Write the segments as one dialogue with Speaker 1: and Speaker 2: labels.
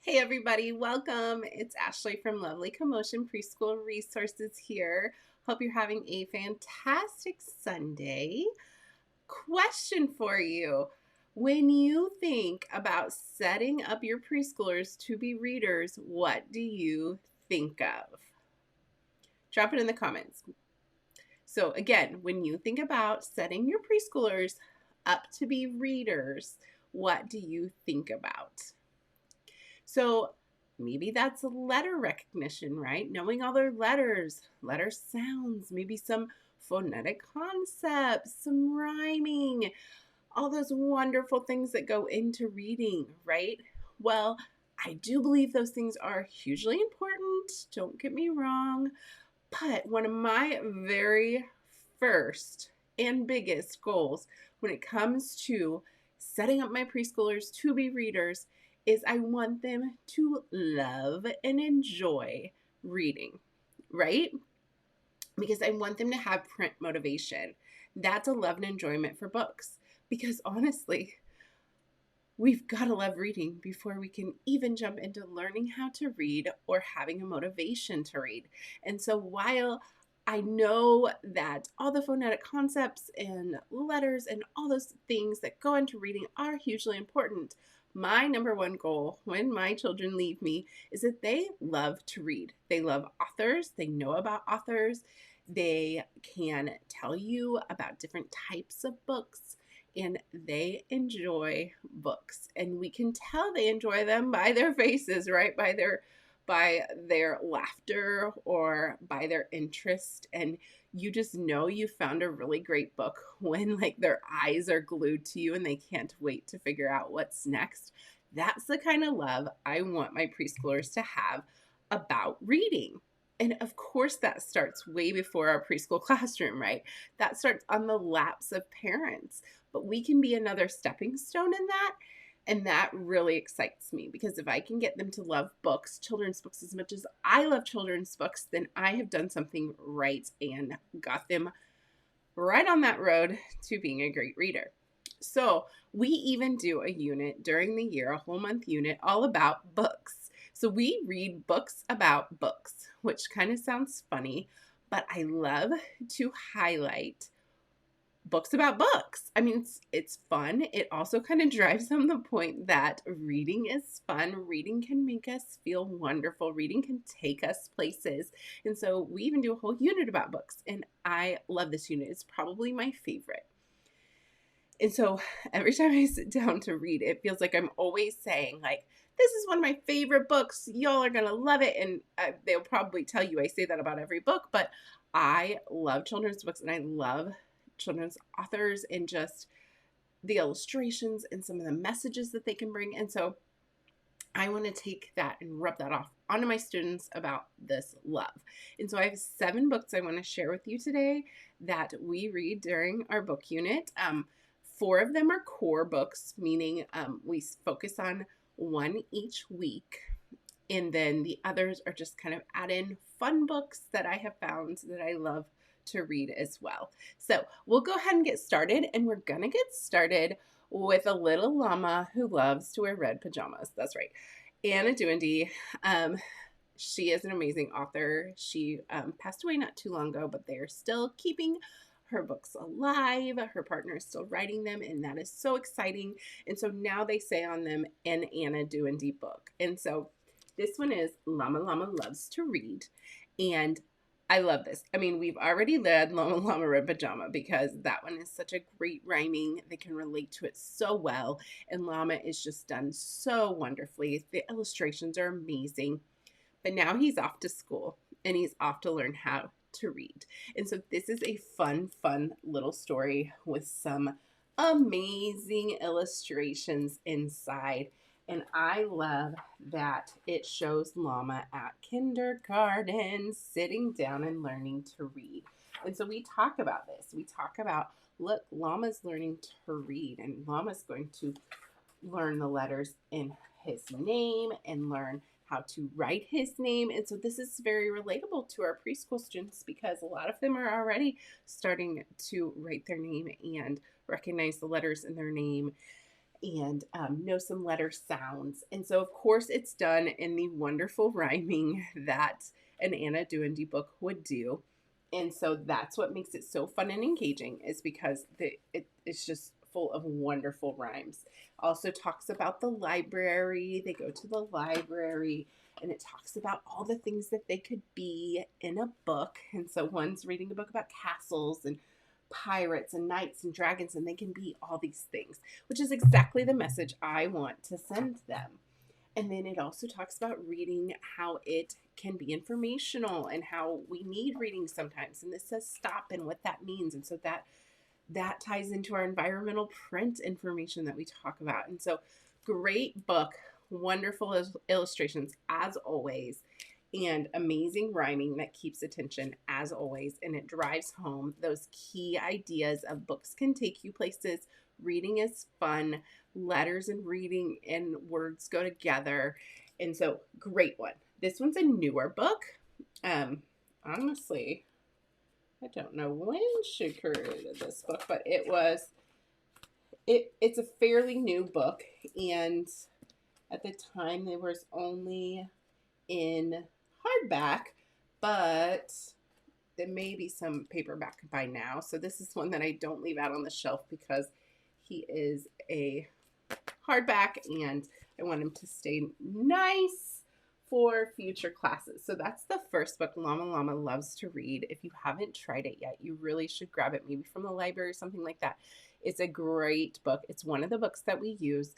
Speaker 1: Hey everybody, welcome. It's Ashley from Lovely Commotion Preschool Resources here. Hope you're having a fantastic Sunday. Question for you. When you think about setting up your preschoolers to be readers, what do you think of? Drop it in the comments. So again, when you think about setting your preschoolers up to be readers, what do you think about? So maybe that's letter recognition, right? Knowing all their letters, letter sounds, maybe some phonetic concepts, some rhyming, all those wonderful things that go into reading, right? Well, I do believe those things are hugely important. Don't get me wrong. But one of my very first and biggest goals when it comes to setting up my preschoolers to be readers is I want them to love and enjoy reading, right? Because I want them to have print motivation. That's a love and enjoyment for books. Because honestly, we've got to love reading before we can even jump into learning how to read or having a motivation to read. And so while I know that all the phonetic concepts and letters and all those things that go into reading are hugely important, my number one goal when my children leave me is that they love to read. They love authors, they know about authors, they can tell you about different types of books, and they enjoy books, and we can tell they enjoy them by their faces, right? By their laughter or by their interest. And you just know you found a really great book when like their eyes are glued to you and they can't wait to figure out what's next. That's the kind of love I want my preschoolers to have about reading. And of course, that starts way before our preschool classroom, right? That starts on the laps of parents. But we can be another stepping stone in that. And that really excites me because if I can get them to love books, children's books, as much as I love children's books, then I have done something right and got them right on that road to being a great reader. So we even do a unit during the year, a whole month unit, all about books. So we read books about books, which kind of sounds funny, but I love to highlight books about books. I mean, it's fun. It also kind of drives home the point that reading is fun. Reading can make us feel wonderful. Reading can take us places. And so we even do a whole unit about books. And I love this unit. It's probably my favorite. And so every time I sit down to read, it feels like I'm always saying, like, this is one of my favorite books. Y'all are going to love it. And they'll probably tell you I say that about every book, but I love children's books and I love children's authors and just the illustrations and some of the messages that they can bring. And so I want to take that and rub that off onto my students about this love. And so I have 7 books I want to share with you today that we read during our book unit. 4 of them are core books, meaning we focus on one each week. And then the others are just kind of add-in fun books that I have found that I love to read as well. So we'll go ahead and get started, and we're gonna get started with a little llama who loves to wear red pajamas. That's right, Anna Duendy. She is an amazing author. She passed away not too long ago, but they are still keeping her books alive. Her partner is still writing them, and that is so exciting. And so now they say on them an Anna Duendy book. And so this one is Llama Llama Loves to Read. And I love this. I mean, we've already read Llama Llama Red Pajama because that one is such a great rhyming. They can relate to it so well. And Llama is just done so wonderfully. The illustrations are amazing. But now he's off to school and he's off to learn how to read. And so this is a fun little story with some amazing illustrations inside. And I love that it shows Llama at kindergarten sitting down and learning to read. And so we talk about this. We talk about, look, Llama's learning to read, and Llama's going to learn the letters in his name and learn how to write his name. And so this is very relatable to our preschool students because a lot of them are already starting to write their name and recognize the letters in their name and know some letter sounds. And so, of course, it's done in the wonderful rhyming that an Anna Doendy book would do. And so that's what makes it so fun and engaging, is because it's just full of wonderful rhymes. Also talks about the library. They go to the library, and it talks about all the things that they could be in a book. And so one's reading a book about castles and pirates and knights and dragons, and they can be all these things, which is exactly the message I want to send them. And then it also talks about reading, how it can be informational and how we need reading sometimes. And this says stop and what that means. And so that ties into our environmental print information that we talk about. And so great book, wonderful illustrations as always, and amazing rhyming that keeps attention as always. And it drives home those key ideas of books can take you places. Reading is fun. Letters and reading and words go together. And so great one. This one's a newer book. Honestly, I don't know when she created this book, but it's a fairly new book. And at the time they was only in hardback, but there may be some paperback by now. So this is one that I don't leave out on the shelf because he is a hardback and I want him to stay nice for future classes. So that's the first book, Llama Loves to Read. If you haven't tried it yet, you really should grab it, maybe from the library or something like that. It's a great book. It's one of the books that we use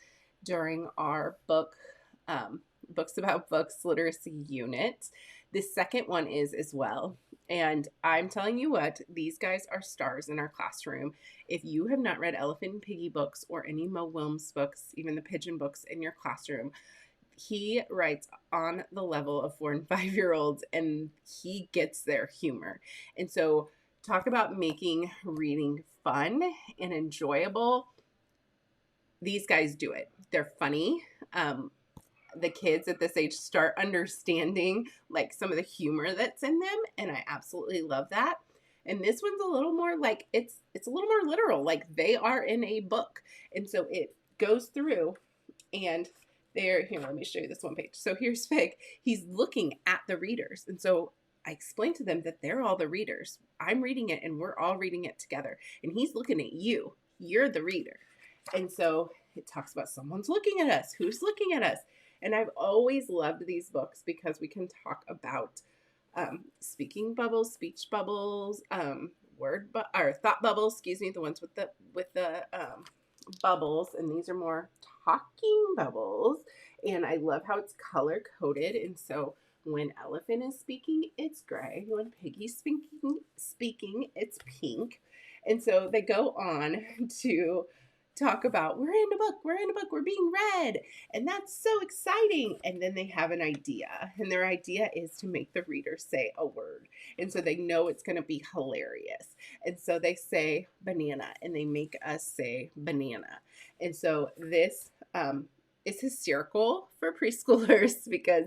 Speaker 1: during our Books About Books literacy unit. The second one is as well. And I'm telling you what, these guys are stars in our classroom. If you have not read Elephant and Piggy books or any Mo Willems books, even the Pigeon books in your classroom, he writes on the level of 4 and 5-year-olds, and he gets their humor. And so talk about making reading fun and enjoyable. These guys do it. They're funny. The kids at this age start understanding like some of the humor that's in them, and I absolutely love that. And this one's a little more like it's a little more literal, like they are in a book. And so it goes through, and here, let me show you this one page. So here's Fig. He's looking at the readers. And so I explained to them that they're all the readers. I'm reading it and we're all reading it together. And he's looking at you. You're the reader. And so it talks about someone's looking at us. Who's looking at us? And I've always loved these books because we can talk about speaking bubbles, speech bubbles, or thought bubbles, the ones with the bubbles, and these are more talking bubbles. And I love how it's color coded. And so when Elephant is speaking, it's gray. When Piggy's speaking, it's pink. And so they go on to talk about, we're in a book, we're being read, and that's so exciting. And then they have an idea, and their idea is to make the reader say a word. And so they know it's going to be hilarious. And so they say banana, and they make us say banana. And so this is hysterical for preschoolers because,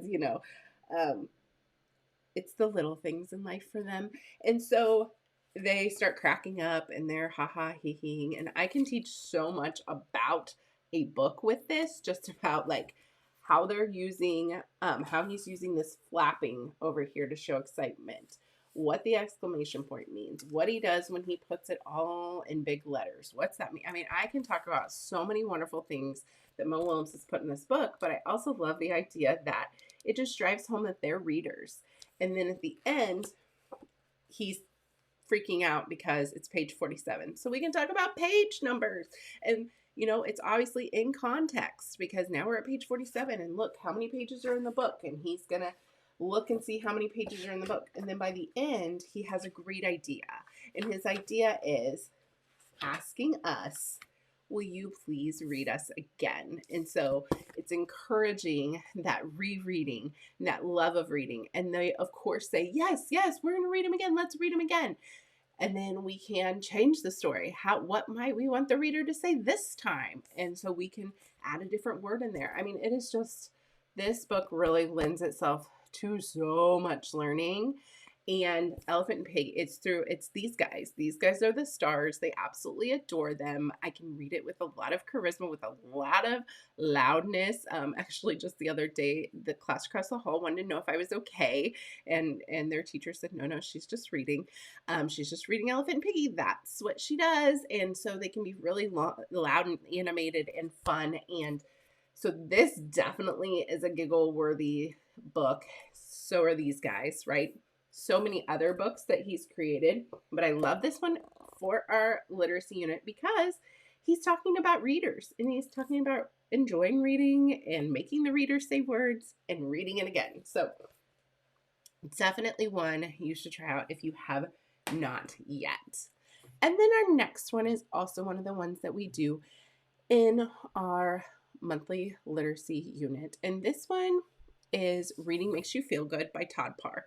Speaker 1: it's the little things in life for them. And so they start cracking up and they're ha-ha, hee-heeing. And I can teach so much about a book with this, just about like how they're using, how he's using this flapping over here to show excitement, what the exclamation point means, what he does when he puts it all in big letters. What's that mean? I mean, I can talk about so many wonderful things that Mo Willems has put in this book, but I also love the idea that it just drives home that they're readers. And then at the end, he's freaking out because it's page 47. So we can talk about page numbers. And, it's obviously in context because now we're at page 47 and look how many pages are in the book. And he's going to look and see how many pages are in the book. And then by the end, he has a great idea. And his idea is asking us, will you please read us again? And so it's encouraging that rereading, that love of reading. And they, of course, say, yes, we're going to read them again. Let's read them again. And then we can change the story. What might we want the reader to say this time? And so we can add a different word in there. I mean, it is just, this book really lends itself to so much learning. And Elephant and Pig, it's these guys. These guys are the stars. They absolutely adore them. I can read it with a lot of charisma, with a lot of loudness. Actually, just the other day, the class across the hall wanted to know if I was okay, and their teacher said, no, she's just reading. She's just reading Elephant and Piggy. That's what she does. And so they can be really loud and animated and fun. And so this definitely is a giggle worthy book. So are these guys, right? So many other books that he's created, but I love this one for our literacy unit because he's talking about readers, and he's talking about enjoying reading and making the reader say words and reading it again. So it's definitely one you should try out if you have not yet. And then our next one is also one of the ones that we do in our monthly literacy unit. And this one is Reading Makes You Feel Good by Todd Parr.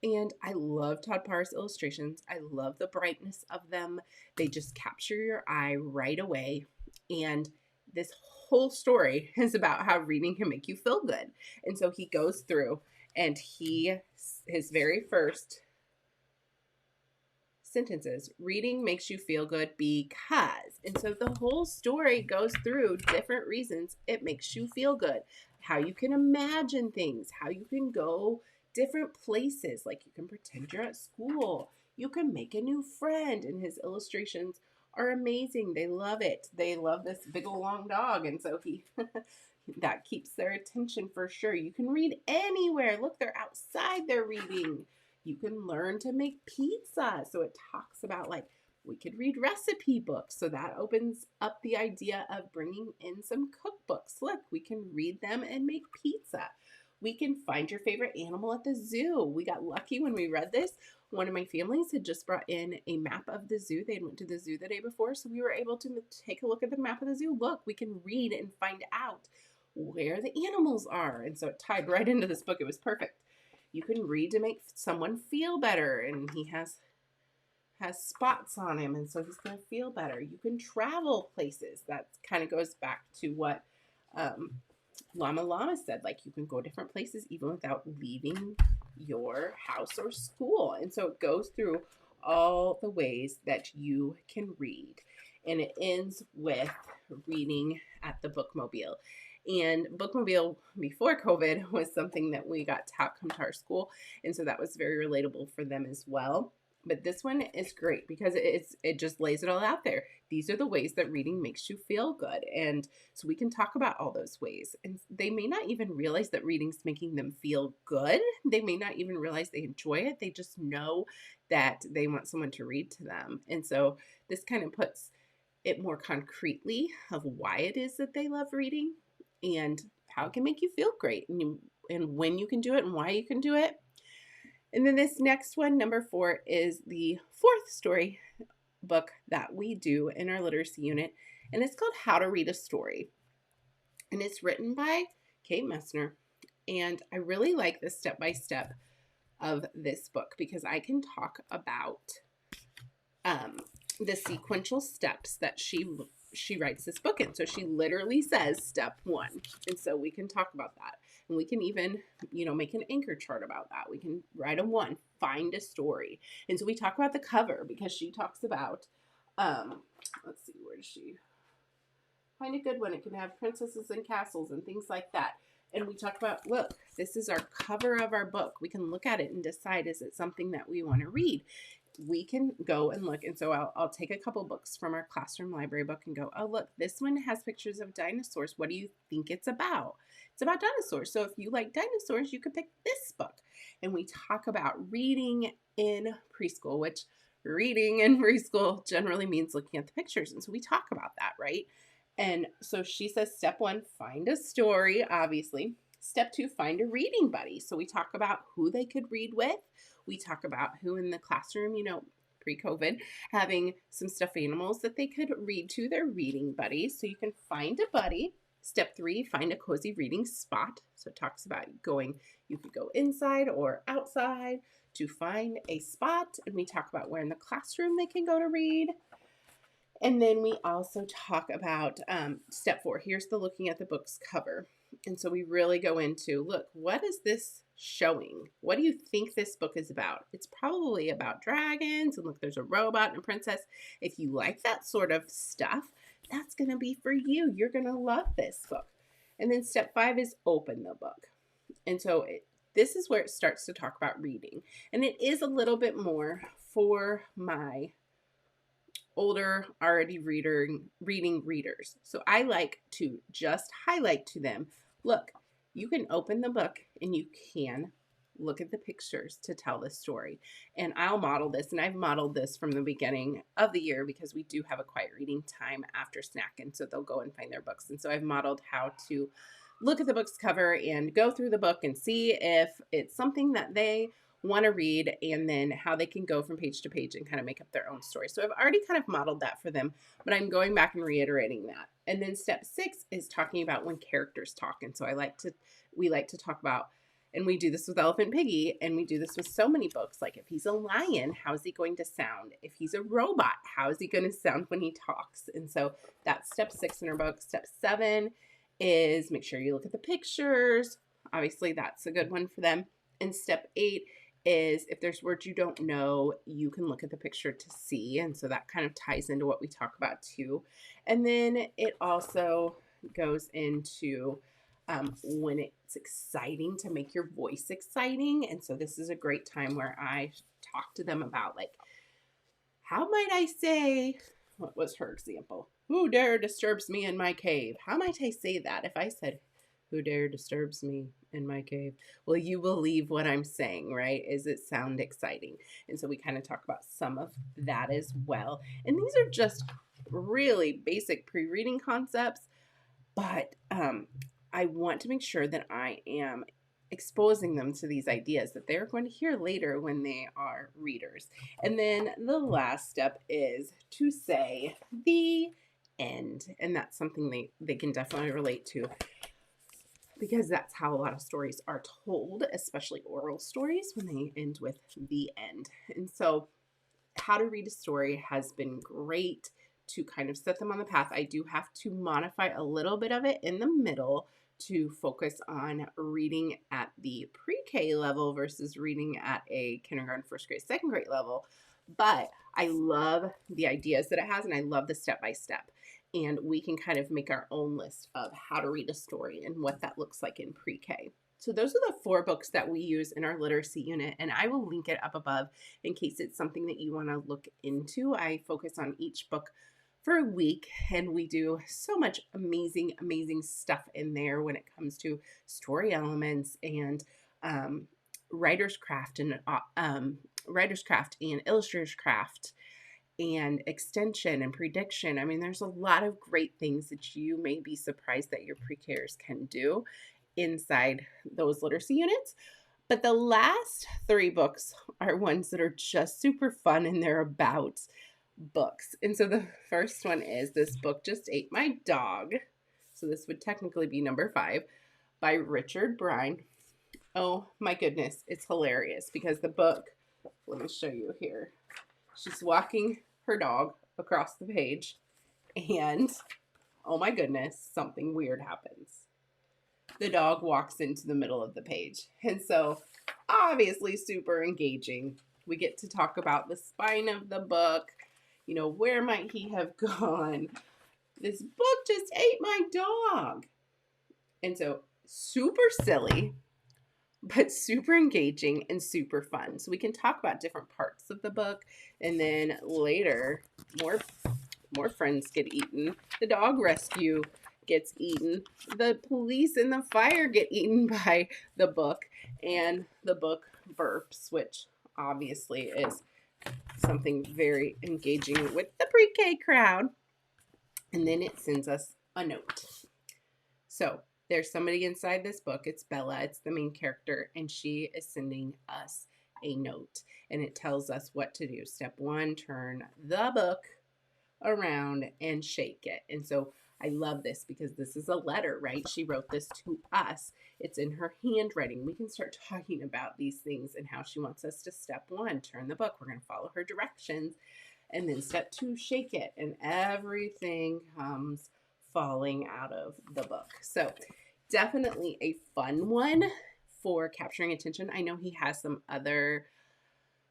Speaker 1: And I love Todd Parr's illustrations. I love the brightness of them. They just capture your eye right away. And this whole story is about how reading can make you feel good. And so he goes through, and his very first sentences, reading makes you feel good because. And so the whole story goes through different reasons it makes you feel good. How you can imagine things, how you can go different places, like you can pretend you're at school, you can make a new friend, and his illustrations are amazing. They love it. They love this big old long dog, and so he that keeps their attention for sure. You can read anywhere. Look, they're outside, they're reading. You can learn to make pizza. So it talks about, like, we could read recipe books. So that opens up the idea of bringing in some cookbooks. Look, we can read them and make pizza. We can find your favorite animal at the zoo. We got lucky when we read this. One of my families had just brought in a map of the zoo. They had went to the zoo the day before, so we were able to take a look at the map of the zoo. Look, we can read and find out where the animals are. And so it tied right into this book. It was perfect. You can read to make someone feel better, and he has spots on him, and so he's going to feel better. You can travel places. That kind of goes back to what Llama said, like, you can go different places even without leaving your house or school. And so it goes through all the ways that you can read. And it ends with reading at the Bookmobile. And Bookmobile before COVID was something that we got to have come to our school. And so that was very relatable for them as well. But this one is great because it just lays it all out there. These are the ways that reading makes you feel good. And so we can talk about all those ways. And they may not even realize that reading's making them feel good. They may not even realize they enjoy it. They just know that they want someone to read to them. And so this kind of puts it more concretely of why it is that they love reading and how it can make you feel great, and when you can do it and why you can do it. And then this next one, number 4, is the fourth story book that we do in our literacy unit, and it's called How to Read a Story. And it's written by Kate Messner, and I really like the step-by-step of this book because I can talk about the sequential steps that she writes this book in. So she literally says step 1, and so we can talk about that. And we can even, make an anchor chart about that. We can write a 1, find a story. And so we talk about the cover because she talks about, let's see, where does she find a good one? It can have princesses and castles and things like that. And we talk about, look, this is our cover of our book. We can look at it and decide, is it something that we want to read? We can go and look. And so I'll take a couple books from our classroom library book and go, oh, look, this one has pictures of dinosaurs. What do you think it's about? It's about dinosaurs. So if you like dinosaurs, you could pick this book. And we talk about reading in preschool, which reading in preschool generally means looking at the pictures. And so we talk about that, right? And so she says, step 1, find a story, obviously. Step 2, find a reading buddy. So we talk about who they could read with. We talk about who in the classroom, pre-COVID, having some stuffed animals that they could read to their reading buddies. So you can find a buddy. Step 3, find a cozy reading spot. So it talks about you could go inside or outside to find a spot. And we talk about where in the classroom they can go to read. And then we also talk about step 4. Here's the looking at the book's cover. And so we really go into, look, what is this showing? What do you think this book is about? It's probably about dragons, and look, there's a robot and a princess. If you like that sort of stuff, that's going to be for you. You're going to love this book. And then step 5 is open the book. And so this is where it starts to talk about reading. And it is a little bit more for my older, already reading readers. So I like to just highlight to them, look, you can open the book and you can look at the pictures to tell the story. And I'll model this, and I've modeled this from the beginning of the year because we do have a quiet reading time after snack, and so they'll go and find their books. And so I've modeled how to look at the book's cover and go through the book and see if it's something that they want to read, and then how they can go from page to page and kind of make up their own story. So I've already kind of modeled that for them, but I'm going back and reiterating that. And then step 6 is talking about when characters talk. And so we like to talk about, and we do this with Elephant Piggy, and we do this with so many books. Like if he's a lion, how is he going to sound? If he's a robot, how is he going to sound when he talks? And so that's step 6 in our book. Step 7 is make sure you look at the pictures. Obviously, that's a good one for them. And step 8 is if there's words you don't know, you can look at the picture to see. And so that kind of ties into what we talk about too. And then it also goes into when it's exciting, to make your voice exciting. And so this is a great time where I talk to them about, like, how might I say, what was her example? Who dare disturbs me in my cave? How might I say that? If I said, who dare disturbs me in my cave? Well, you believe what I'm saying, right? Is it sound exciting? And so we kind of talk about some of that as well. And these are just really basic pre-reading concepts, but I want to make sure that I am exposing them to these ideas that they're going to hear later when they are readers. And then the last step is to say the end. And that's something they can definitely relate to, because that's how a lot of stories are told, especially oral stories, when they end with the end. And so how to read a story has been great to kind of set them on the path. I do have to modify a little bit of it in the middle to focus on reading at the pre-K level versus reading at a kindergarten, first grade, second grade level. But I love the ideas that it has, and I love the step-by-step. And we can kind of make our own list of how to read a story and what that looks like in pre-K. So those are the 4 books that we use in our literacy unit, and I will link it up above in case it's something that you want to look into. I focus on each book for a week, and we do so much amazing stuff in there when it comes to story elements and writer's craft and illustrator's craft and extension and prediction. I mean, there's a lot of great things that you may be surprised that your pre-Kers can do inside those literacy units. But the last 3 books are ones that are just super fun, and they're about books. And so the first one is This Book Just Ate My Dog. So this would technically be number 5, by Richard Brine. Oh my goodness, it's hilarious because the book, let me show you here. She's walking her dog across the page, and oh my goodness, something weird happens. The dog walks into the middle of the page. And so obviously super engaging. We get to talk about the spine of the book. You know, where might he have gone? This book just ate my dog. And so super silly, but super engaging and super fun. So we can talk about different parts of the book, and then later more friends get eaten. The dog rescue gets eaten. The police and the fire get eaten by the book, and the book burps, which obviously is something very engaging with the pre-K crowd. And then it sends us a note. So there's somebody inside this book. It's Bella. It's the main character, and she is sending us a note, and it tells us what to do. Step 1, turn the book around and shake it. And so I love this because this is a letter, right? She wrote this to us. It's in her handwriting. We can start talking about these things and how she wants us to, step 1, turn the book. We're going to follow her directions. And then step 2, shake it. And everything comes falling out of the book. So definitely a fun one for capturing attention. I know he has some other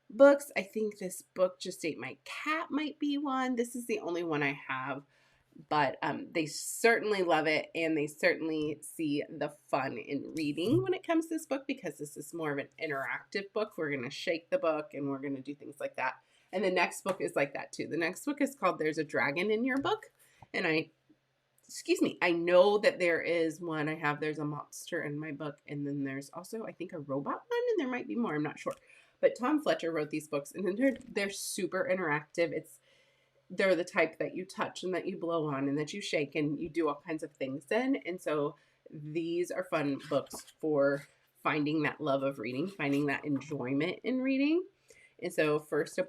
Speaker 1: books. I think this book, Just Ate My Cat, might be one. This is the only one I have, but they certainly love it, and they certainly see the fun in reading when it comes to this book, because this is more of an interactive book. We're going to shake the book and we're going to do things like that. And the next book is like that too. The next book is called There's a Dragon in Your Book. And I know that there is one there's a monster in my book, and then there's also, I think, a robot one, and there might be more, I'm not sure. But Tom Fletcher wrote these books, and they're super interactive. They're the type that you touch and that you blow on and that you shake and you do all kinds of things in. And so these are fun books for finding that love of reading, finding that enjoyment in reading. And so first an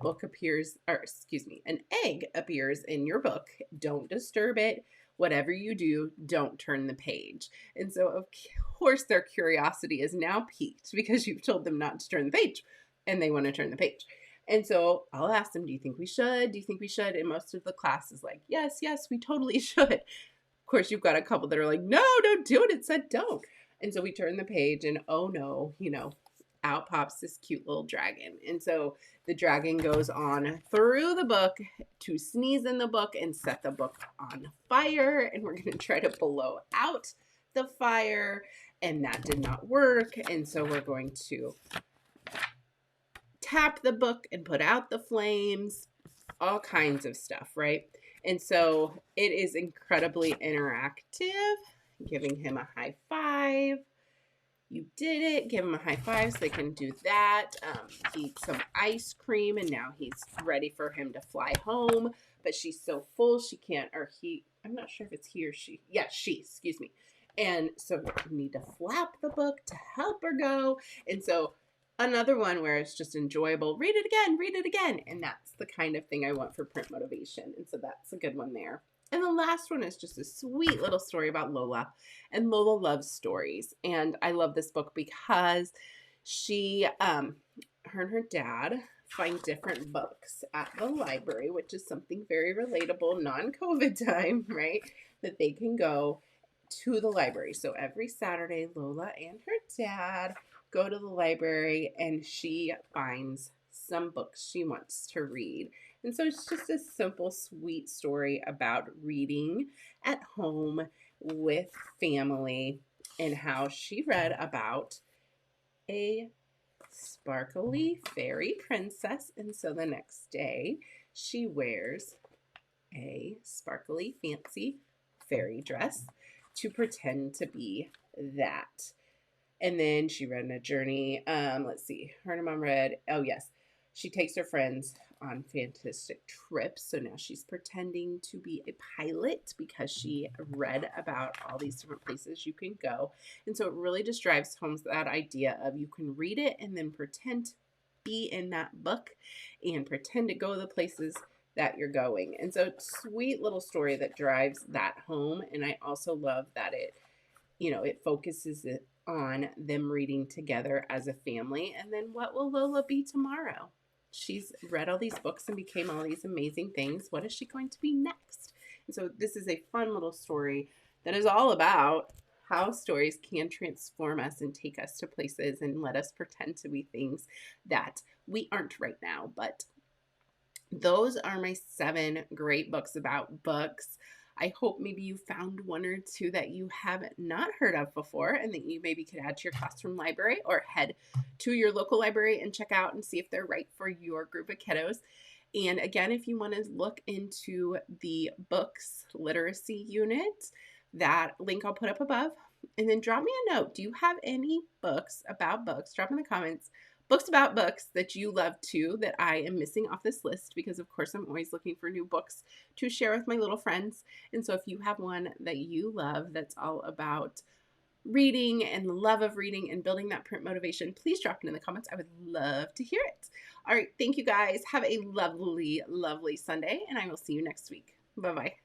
Speaker 1: egg appears in your book. Don't disturb it. Whatever you do, don't turn the page. And so of course their curiosity is now piqued because you've told them not to turn the page, and they want to turn the page. And so I'll ask them, do you think we should? Do you think we should? And most of the class is like, yes, we totally should. Of course, you've got a couple that are like, no, don't do it. It said don't. And so we turn the page, and oh no, out pops this cute little dragon. And so the dragon goes on through the book to sneeze in the book and set the book on fire. And we're going to try to blow out the fire. And that did not work. And so we're going to tap the book and put out the flames, all kinds of stuff, right? And so it is incredibly interactive. Giving him a high five. You did it. Give him a high five so they can do that. Eat some ice cream, and now he's ready for him to fly home. But she's so full she can't, I'm not sure if it's he or she. Yeah, excuse me. And so we need to flap the book to help her go. And so another one where it's just enjoyable. Read it again. And that's the kind of thing I want for print motivation. And so that's a good one there. And the last one is just a sweet little story about Lola. And Lola loves stories. And I love this book because she, her and her dad find different books at the library, which is something very relatable, non-COVID time, right? That they can go to the library. So every Saturday, Lola and her dad go to the library, and she finds some books she wants to read. And so it's just a simple, sweet story about reading at home with family, and how she read about a sparkly fairy princess. And so the next day she wears a sparkly fancy fairy dress to pretend to be that. And then she read in a journey. Let's see. Her and her mom read. Oh, yes. She takes her friends on fantastic trips. So now she's pretending to be a pilot because she read about all these different places you can go. And so it really just drives home that idea of you can read it and then pretend to be in that book and pretend to go to the places that you're going. And so sweet little story that drives that home. And I also love that it focuses it on them reading together as a family. And then what will Lola be tomorrow? She's read all these books and became all these amazing things. What is she going to be next? And so this is a fun little story that is all about how stories can transform us and take us to places and let us pretend to be things that we aren't right now. But those are my 7 great books about books. I hope maybe you found one or two that you have not heard of before and that you maybe could add to your classroom library, or head to your local library and check out and see if they're right for your group of kiddos. And again, if you want to look into the books literacy unit, that link I'll put up above. And then drop me a note. Do you have any books about books? Drop in the comments. Books about books that you love too, that I am missing off this list, because of course I'm always looking for new books to share with my little friends. And so if you have one that you love that's all about reading and the love of reading and building that print motivation, please drop it in the comments. I would love to hear it. All right. Thank you guys. Have a lovely, lovely Sunday, and I will see you next week. Bye-bye.